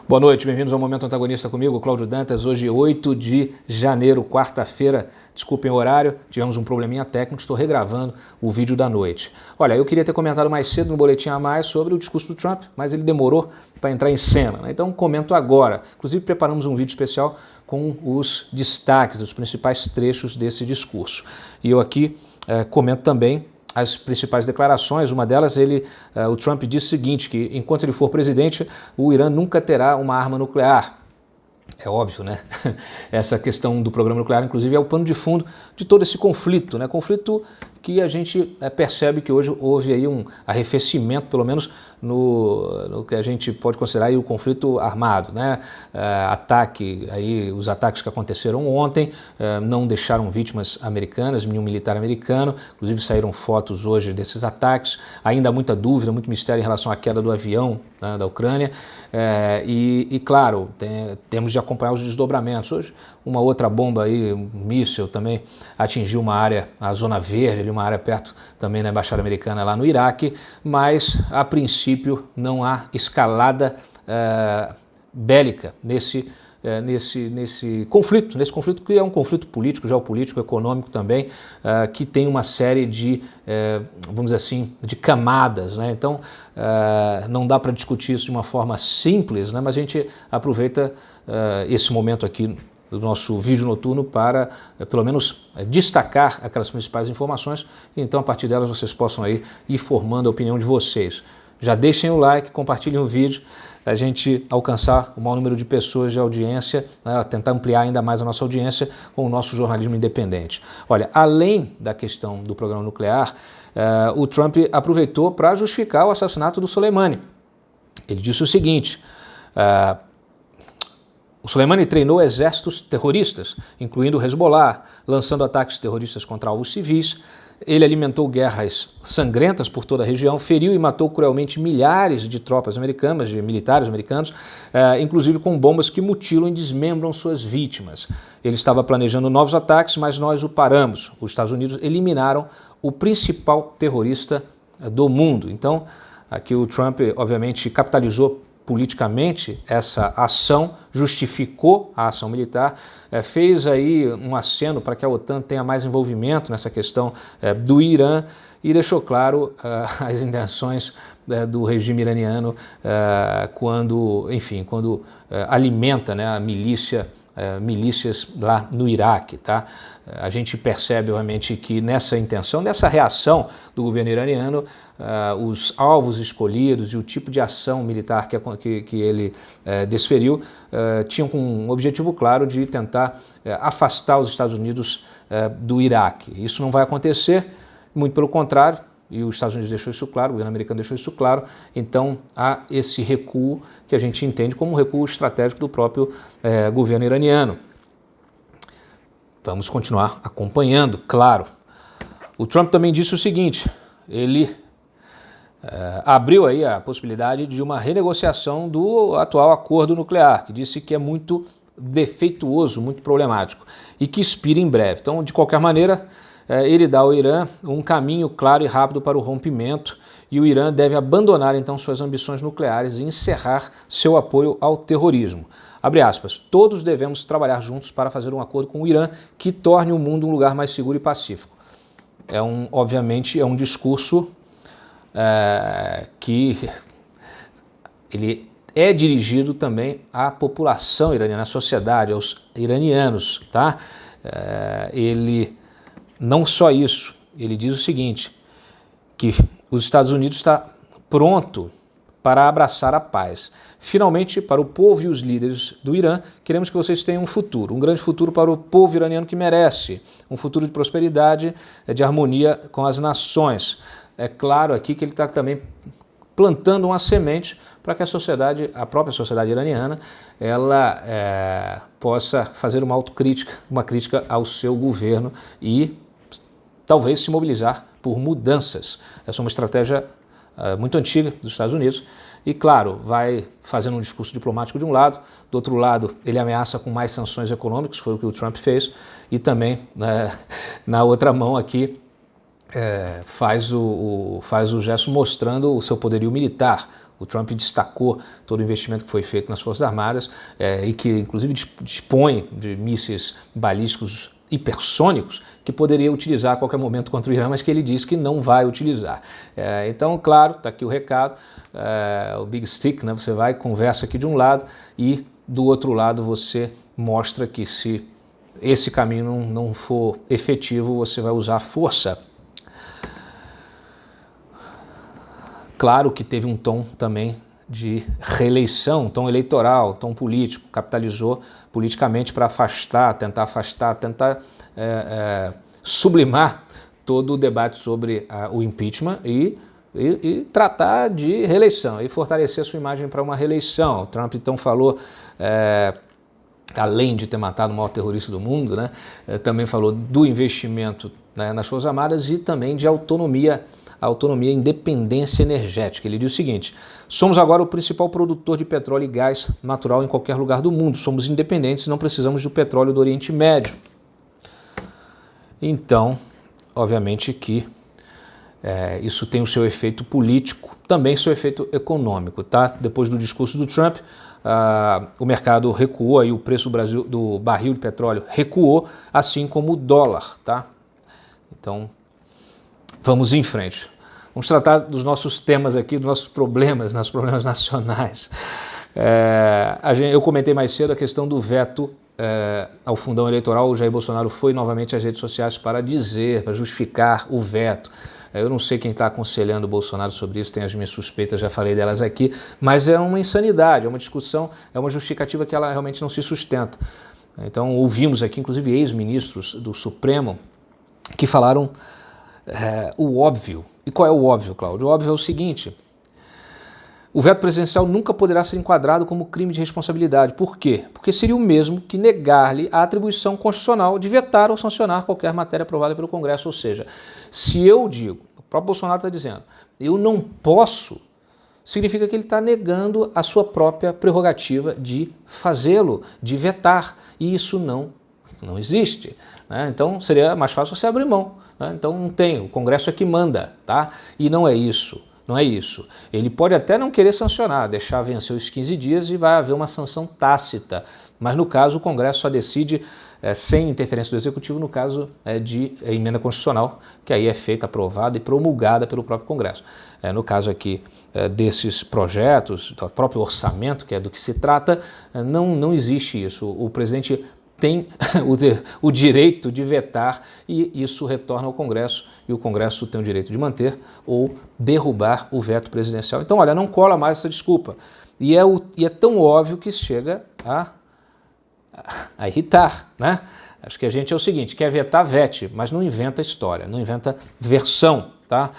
Boa noite, bem-vindos ao Momento Antagonista comigo, Cláudio Dantas. Hoje, 8 de janeiro, quarta-feira. Desculpem o horário, tivemos um probleminha técnico, estou regravando o vídeo da noite. Olha, eu queria ter comentado mais cedo no Boletim a Mais sobre o discurso do Trump, mas ele demorou para entrar em cena, né? Então comento agora. Inclusive preparamos um vídeo especial com os destaques, os principais trechos desse discurso. E eu aqui comento também as principais declarações. Uma delas, o Trump disse o seguinte, que enquanto ele for presidente, o Irã nunca terá uma arma nuclear. É óbvio, né? Essa questão do programa nuclear, inclusive, é o pano de fundo de todo esse conflito, né? Conflito que a gente percebe que hoje houve aí um arrefecimento, pelo menos no que a gente pode considerar aí o conflito armado, né? Os ataques que aconteceram ontem não deixaram vítimas americanas, nenhum militar americano, inclusive saíram fotos hoje desses ataques. Ainda há muita dúvida, muito mistério em relação à queda do avião, né, da Ucrânia, claro, temos de acompanhar os desdobramentos. Hoje uma outra bomba aí, um míssil também atingiu uma área, a Zona Verde, ali uma área perto também da Embaixada Americana lá no Iraque, mas a princípio não há escalada bélica nesse conflito que é um conflito político, geopolítico, econômico também, que tem uma série de, vamos dizer assim, de camadas, né? Então, não dá para discutir isso de uma forma simples, né? Mas a gente aproveita esse momento aqui do nosso vídeo noturno para, pelo menos, destacar aquelas principais informações e então, a partir delas, vocês possam aí ir formando a opinião de vocês. Já deixem o like, compartilhem o vídeo, para a gente alcançar o maior número de pessoas de audiência, né, tentar ampliar ainda mais a nossa audiência com o nosso jornalismo independente. Olha, além da questão do programa nuclear, o Trump aproveitou para justificar o assassinato do Soleimani. Ele disse o seguinte: o Soleimani treinou exércitos terroristas, incluindo o Hezbollah, lançando ataques terroristas contra alvos civis. Ele alimentou guerras sangrentas por toda a região, feriu e matou cruelmente milhares de tropas americanas, de militares americanos, inclusive com bombas que mutilam e desmembram suas vítimas. Ele estava planejando novos ataques, mas nós o paramos. Os Estados Unidos eliminaram o principal terrorista do mundo. Então, aqui o Trump, obviamente, capitalizou politicamente essa ação, justificou a ação militar, fez aí um aceno para que a OTAN tenha mais envolvimento nessa questão do Irã e deixou claro as intenções do regime iraniano quando alimenta, né, a milícias lá no Iraque, tá? A gente percebe, obviamente, que nessa intenção, nessa reação do governo iraniano, os alvos escolhidos e o tipo de ação militar que ele desferiu tinham com um objetivo claro de tentar afastar os Estados Unidos do Iraque. Isso não vai acontecer, muito pelo contrário. E os Estados Unidos deixou isso claro, o governo americano deixou isso claro, então há esse recuo que a gente entende como um recuo estratégico do próprio governo iraniano. Vamos continuar acompanhando, claro. O Trump também disse o seguinte, ele abriu aí a possibilidade de uma renegociação do atual acordo nuclear, que disse que é muito defeituoso, muito problemático e que expira em breve. Então, de qualquer maneira, ele dá ao Irã um caminho claro e rápido para o rompimento e o Irã deve abandonar então suas ambições nucleares e encerrar seu apoio ao terrorismo. Abre aspas, todos devemos trabalhar juntos para fazer um acordo com o Irã que torne o mundo um lugar mais seguro e pacífico. Obviamente, é um discurso que ele é dirigido também à população iraniana, à sociedade, aos iranianos, tá? Não só isso, ele diz o seguinte, que os Estados Unidos está pronto para abraçar a paz. Finalmente, para o povo e os líderes do Irã, queremos que vocês tenham um futuro, um grande futuro para o povo iraniano que merece, um futuro de prosperidade, de harmonia com as nações. É claro aqui que ele está também plantando uma semente para que a própria sociedade iraniana, ela possa fazer uma autocrítica, uma crítica ao seu governo e talvez se mobilizar por mudanças. Essa é uma estratégia muito antiga dos Estados Unidos e, claro, vai fazendo um discurso diplomático de um lado, do outro lado ele ameaça com mais sanções econômicas, foi o que o Trump fez, e também, na outra mão aqui, faz o gesto mostrando o seu poderio militar. O Trump destacou todo o investimento que foi feito nas Forças Armadas e que inclusive dispõe de mísseis balísticos hipersônicos que poderia utilizar a qualquer momento contra o Irã, mas que ele diz que não vai utilizar. Então, claro, está aqui o recado, o Big Stick, né? Você vai, conversa aqui de um lado e do outro lado você mostra que se esse caminho não for efetivo, você vai usar força. Claro que teve um tom também de reeleição, um tom eleitoral, um tom político, capitalizou politicamente para tentar sublimar todo o debate sobre o impeachment e tratar de reeleição e fortalecer a sua imagem para uma reeleição. O Trump então falou, além de ter matado o maior terrorista do mundo, né, também falou do investimento, né, nas Forças Armadas e também de autonomia e independência energética. Ele diz o seguinte: somos agora o principal produtor de petróleo e gás natural em qualquer lugar do mundo. Somos independentes e não precisamos do petróleo do Oriente Médio. Então, obviamente que isso tem o seu efeito político, também seu efeito econômico, tá? Depois do discurso do Trump, o mercado recuou, aí o preço do barril de petróleo recuou, assim como o dólar, tá? Então, vamos em frente. Vamos tratar dos nossos temas aqui, dos nossos problemas nacionais. Eu comentei mais cedo a questão do veto ao fundão eleitoral. O Jair Bolsonaro foi novamente às redes sociais para justificar o veto. Eu não sei quem está aconselhando o Bolsonaro sobre isso, tenho as minhas suspeitas, já falei delas aqui, mas é uma insanidade, é uma discussão, é uma justificativa que ela realmente não se sustenta. Então, ouvimos aqui, inclusive, ex-ministros do Supremo que falaram o óbvio. E qual é o óbvio, Cláudio? O óbvio é o seguinte: o veto presidencial nunca poderá ser enquadrado como crime de responsabilidade. Por quê? Porque seria o mesmo que negar-lhe a atribuição constitucional de vetar ou sancionar qualquer matéria aprovada pelo Congresso. Ou seja, se eu digo, o próprio Bolsonaro está dizendo, eu não posso, significa que ele está negando a sua própria prerrogativa de fazê-lo, de vetar. E isso não existe, né? Então seria mais fácil você abrir mão, né? Então não tem, o Congresso é que manda, tá? E não é isso. Não é isso. Ele pode até não querer sancionar, deixar vencer os 15 dias e vai haver uma sanção tácita. Mas no caso o Congresso só decide sem interferência do Executivo no caso de emenda constitucional, que aí é feita, aprovada e promulgada pelo próprio Congresso. No caso aqui desses projetos, do próprio orçamento, que é do que se trata, não existe isso. O presidente tem o direito de vetar e isso retorna ao Congresso e o Congresso tem o direito de manter ou derrubar o veto presidencial. Então, olha, não cola mais essa desculpa. E é tão óbvio que chega a irritar, né? Acho que a gente é o seguinte, quer vetar, vete, mas não inventa história, não inventa versão, tá?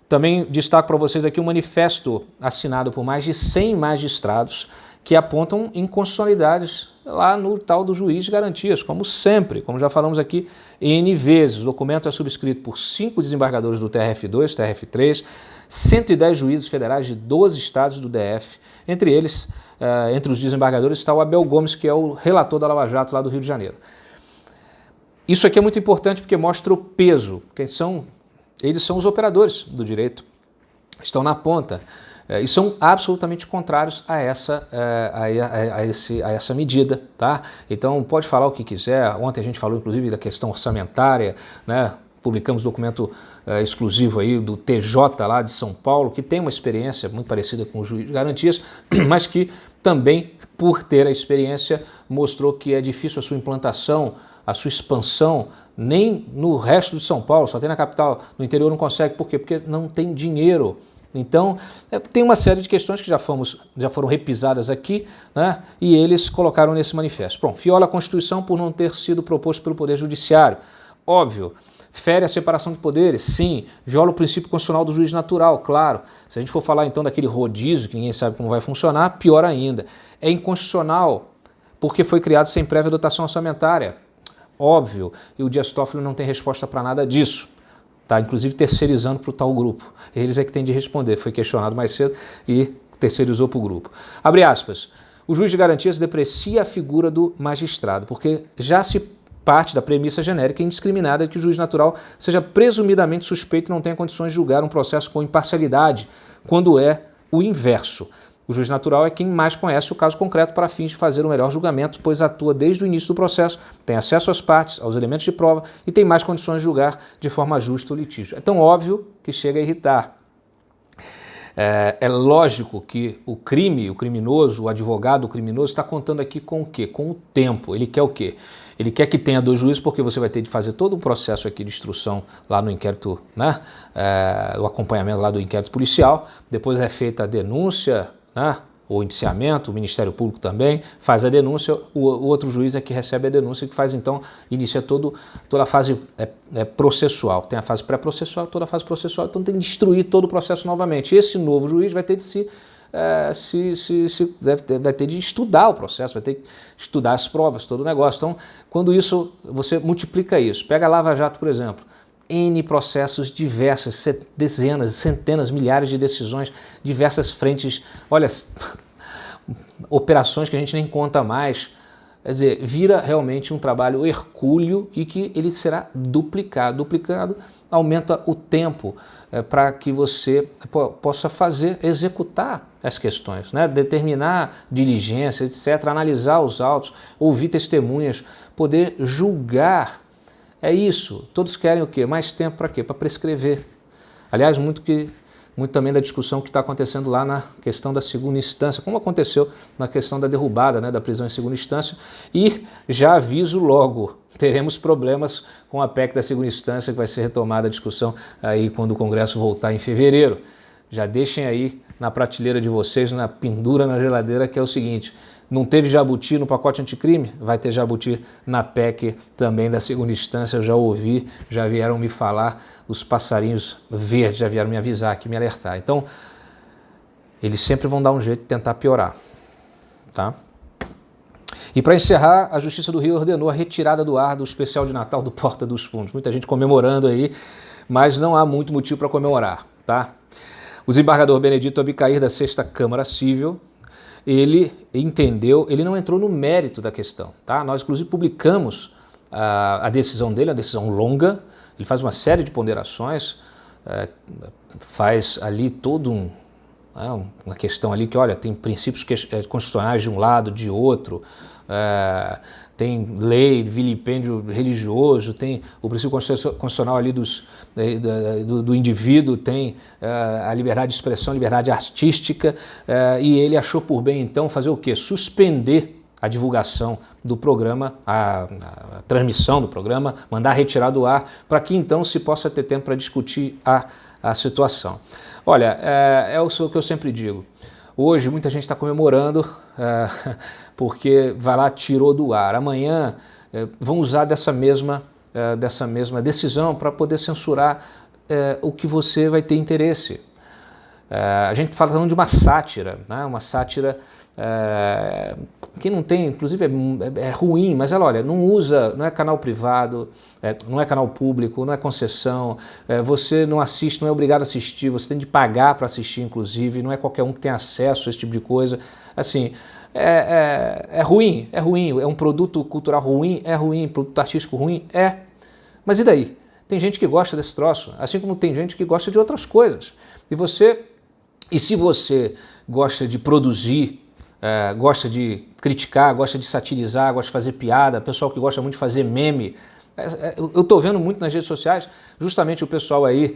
Também destaco para vocês aqui um manifesto assinado por mais de 100 magistrados que apontam inconstitucionalidades lá no tal do juiz de garantias, como sempre, como já falamos aqui N vezes. O documento é subscrito por 5 desembargadores do TRF2, TRF3, 110 juízes federais de 12 estados do DF. Entre eles, entre os desembargadores, está o Abel Gomes, que é o relator da Lava Jato lá do Rio de Janeiro. Isso aqui é muito importante porque mostra o peso. Eles são os operadores do direito, estão na ponta. E são absolutamente contrários a essa medida, tá? Então pode falar o que quiser. Ontem a gente falou inclusive da questão orçamentária, né? Publicamos documento exclusivo aí do TJ lá de São Paulo, que tem uma experiência muito parecida com o juiz de garantias, mas que também, por ter a experiência, mostrou que é difícil a sua implantação, a sua expansão, nem no resto de São Paulo, só tem na capital, no interior não consegue. Por quê? Porque não tem dinheiro. Então, tem uma série de questões que já foram repisadas aqui, né? E eles colocaram nesse manifesto. Pronto, viola a Constituição por não ter sido proposto pelo Poder Judiciário. Óbvio. Fere a separação de poderes? Sim. Viola o princípio constitucional do juiz natural? Claro. Se a gente for falar então daquele rodízio que ninguém sabe como vai funcionar, pior ainda. É inconstitucional porque foi criado sem prévia dotação orçamentária. Óbvio. E o Dias Toffoli não tem resposta para nada disso. Tá, inclusive terceirizando para o tal grupo. Eles é que têm de responder, foi questionado mais cedo e terceirizou para o grupo. Abre aspas, o juiz de garantias deprecia a figura do magistrado, porque já se parte da premissa genérica e indiscriminada de que o juiz natural seja presumidamente suspeito e não tenha condições de julgar um processo com imparcialidade, quando é o inverso. O juiz natural é quem mais conhece o caso concreto para fins de fazer o melhor julgamento, pois atua desde o início do processo, tem acesso às partes, aos elementos de prova e tem mais condições de julgar de forma justa o litígio. É tão óbvio que chega a irritar. É lógico que o criminoso, o advogado criminoso está contando aqui com o quê? Com o tempo. Ele quer o quê? Ele quer que tenha 2 juízes, porque você vai ter de fazer todo o processo aqui de instrução lá no inquérito, né? O acompanhamento lá do inquérito policial, depois é feita a denúncia, né? O indiciamento, o Ministério Público também faz a denúncia, o outro juiz é que recebe a denúncia, que faz então, inicia toda a fase processual. Tem a fase pré-processual, toda a fase processual, então tem que destruir todo o processo novamente. Esse novo juiz vai ter de vai ter de estudar o processo, vai ter que estudar as provas, todo o negócio. Então, quando isso, você multiplica isso. Pega a Lava Jato, por exemplo. N processos diversos, dezenas, centenas, milhares de decisões, diversas frentes, olha, operações que a gente nem conta mais. Quer dizer, vira realmente um trabalho hercúleo e que ele será duplicado. Duplicado aumenta o tempo para que você possa executar as questões, né? Determinar diligência, etc., analisar os autos, ouvir testemunhas, poder julgar. É isso. Todos querem o quê? Mais tempo para quê? Para prescrever. Aliás, muito também da discussão que está acontecendo lá na questão da segunda instância, como aconteceu na questão da derrubada, né, da prisão em segunda instância. E já aviso logo, teremos problemas com a PEC da segunda instância, que vai ser retomada a discussão aí quando o Congresso voltar em fevereiro. Já deixem aí na prateleira de vocês, na pendura na geladeira, que é o seguinte: não teve jabuti no pacote anticrime? Vai ter jabuti na PEC também da segunda instância. Eu já ouvi, já vieram me falar, os passarinhos verdes já vieram me avisar aqui, me alertar. Então, eles sempre vão dar um jeito de tentar piorar, tá? E para encerrar, a Justiça do Rio ordenou a retirada do ar do especial de Natal do Porta dos Fundos. Muita gente comemorando aí, mas não há muito motivo para comemorar, tá? O desembargador Benedito Abicair, da 6ª Câmara Civil, ele entendeu, ele não entrou no mérito da questão, tá? Nós, inclusive, publicamos a decisão dele, a decisão longa. Ele faz uma série de ponderações, faz ali todo uma questão ali que, olha, tem princípios constitucionais de um lado, de outro, tem lei, vilipêndio religioso, tem o princípio constitucional ali do indivíduo, tem a liberdade de expressão, a liberdade artística, e ele achou por bem, então, fazer o quê? Suspender a divulgação do programa, a transmissão do programa, mandar retirar do ar, para que então se possa ter tempo para discutir a situação. Olha, é o que eu sempre digo. Hoje muita gente está comemorando porque vai lá, tirou do ar. Amanhã vão usar dessa mesma decisão para poder censurar o que você vai ter interesse. A gente fala falando de uma sátira, né? Uma sátira que não tem, inclusive é ruim, mas ela, olha, não usa, não é canal privado, não é canal público, não é concessão, você não assiste, não é obrigado a assistir, você tem de pagar para assistir, inclusive, não é qualquer um que tem acesso a esse tipo de coisa. Assim, é ruim, é um produto cultural ruim, produto artístico ruim, mas e daí? Tem gente que gosta desse troço, assim como tem gente que gosta de outras coisas. E se você gosta de produzir, gosta de criticar, gosta de satirizar, gosta de fazer piada, pessoal que gosta muito de fazer meme, eu estou vendo muito nas redes sociais, justamente o pessoal aí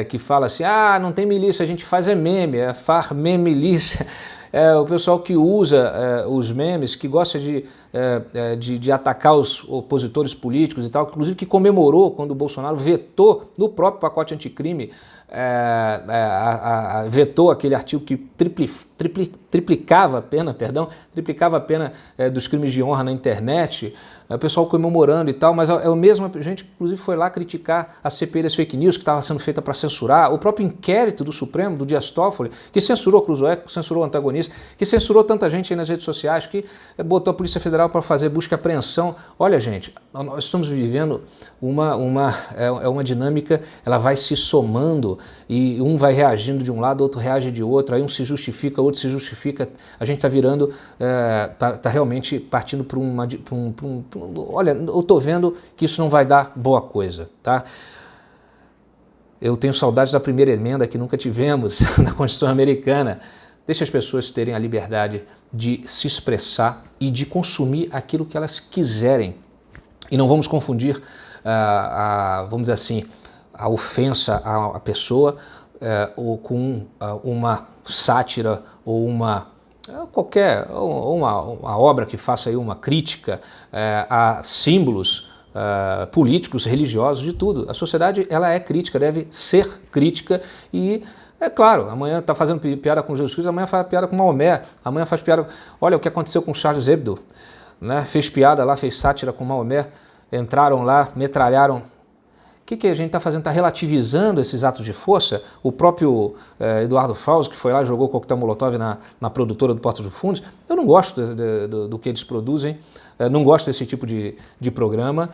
que fala assim, não tem milícia, a gente faz meme, milícia. O pessoal que usa os memes, que gosta de atacar os opositores políticos e tal, inclusive que comemorou quando o Bolsonaro vetou no próprio pacote anticrime, vetou aquele artigo que triplicava a pena dos crimes de honra na internet, o pessoal comemorando e tal, mas a mesma gente, inclusive, foi lá criticar a CPI das fake news que estava sendo feita para censurar, o próprio inquérito do Supremo, do Dias Toffoli, que censurou Cruzoé, censurou o antagonista, antagonista, que censurou tanta gente aí nas redes sociais, que botou a Polícia Federal para fazer busca e apreensão. Olha, gente, nós estamos vivendo uma dinâmica, ela vai se somando e um vai reagindo de um lado, outro reage de outro, aí um se justifica, outro se justifica. A gente está virando, está realmente partindo para olha, eu estou vendo que isso não vai dar boa coisa, tá? Eu tenho saudades da primeira emenda que nunca tivemos na Constituição Americana. Deixa as pessoas terem a liberdade de se expressar e de consumir aquilo que elas quiserem. E não vamos confundir, vamos dizer assim, a ofensa à pessoa ou com uma sátira ou uma obra que faça aí uma crítica a símbolos políticos, religiosos, de tudo. A sociedade, ela é crítica, deve ser crítica e, é claro, amanhã está fazendo piada com Jesus Cristo, amanhã faz piada com Maomé, amanhã faz piada... Olha o que aconteceu com Charles Hebdo, né? Fez piada lá, fez sátira com Maomé, entraram lá, metralharam. O que a gente está fazendo? Está relativizando esses atos de força? O próprio Eduardo Fausto, que foi lá e jogou coquetel molotov na produtora do Porta dos Fundos, eu não gosto do que eles produzem, não gosto desse tipo de programa.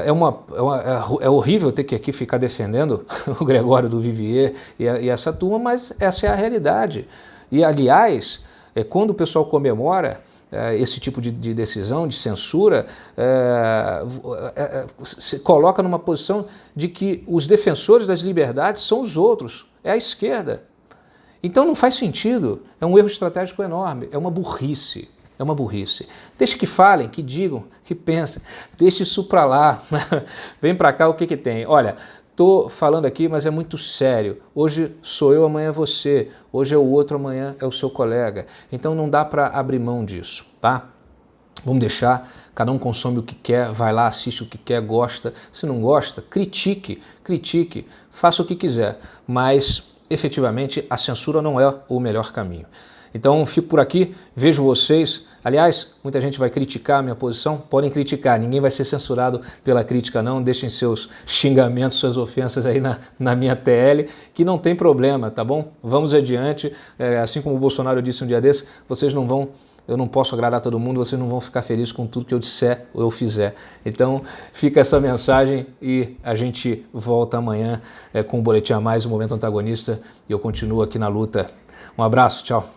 É horrível ter que aqui ficar defendendo o Gregório do Vivier e essa turma, mas essa é a realidade. E, aliás, quando o pessoal comemora esse tipo de decisão, de censura, se coloca numa posição de que os defensores das liberdades são os outros, é a esquerda. Então não faz sentido, é um erro estratégico enorme, é uma burrice. É uma burrice. Deixe que falem, que digam, que pensem, deixe isso para lá, vem para cá, o que tem? Olha, estou falando aqui, mas é muito sério. Hoje sou eu, amanhã é você. Hoje é o outro, amanhã é o seu colega. Então não dá para abrir mão disso, tá? Vamos deixar, cada um consome o que quer, vai lá, assiste o que quer, gosta. Se não gosta, critique, faça o que quiser. Mas, efetivamente, a censura não é o melhor caminho. Então, fico por aqui, vejo vocês. Aliás, muita gente vai criticar a minha posição, podem criticar, ninguém vai ser censurado pela crítica não, deixem seus xingamentos, suas ofensas aí na minha TL, que não tem problema, tá bom? Vamos adiante, assim como o Bolsonaro disse um dia desse, eu não posso agradar todo mundo, vocês não vão ficar felizes com tudo que eu disser ou eu fizer. Então, fica essa mensagem e a gente volta amanhã com o Boletim a Mais, o Momento Antagonista, e eu continuo aqui na luta. Um abraço, tchau.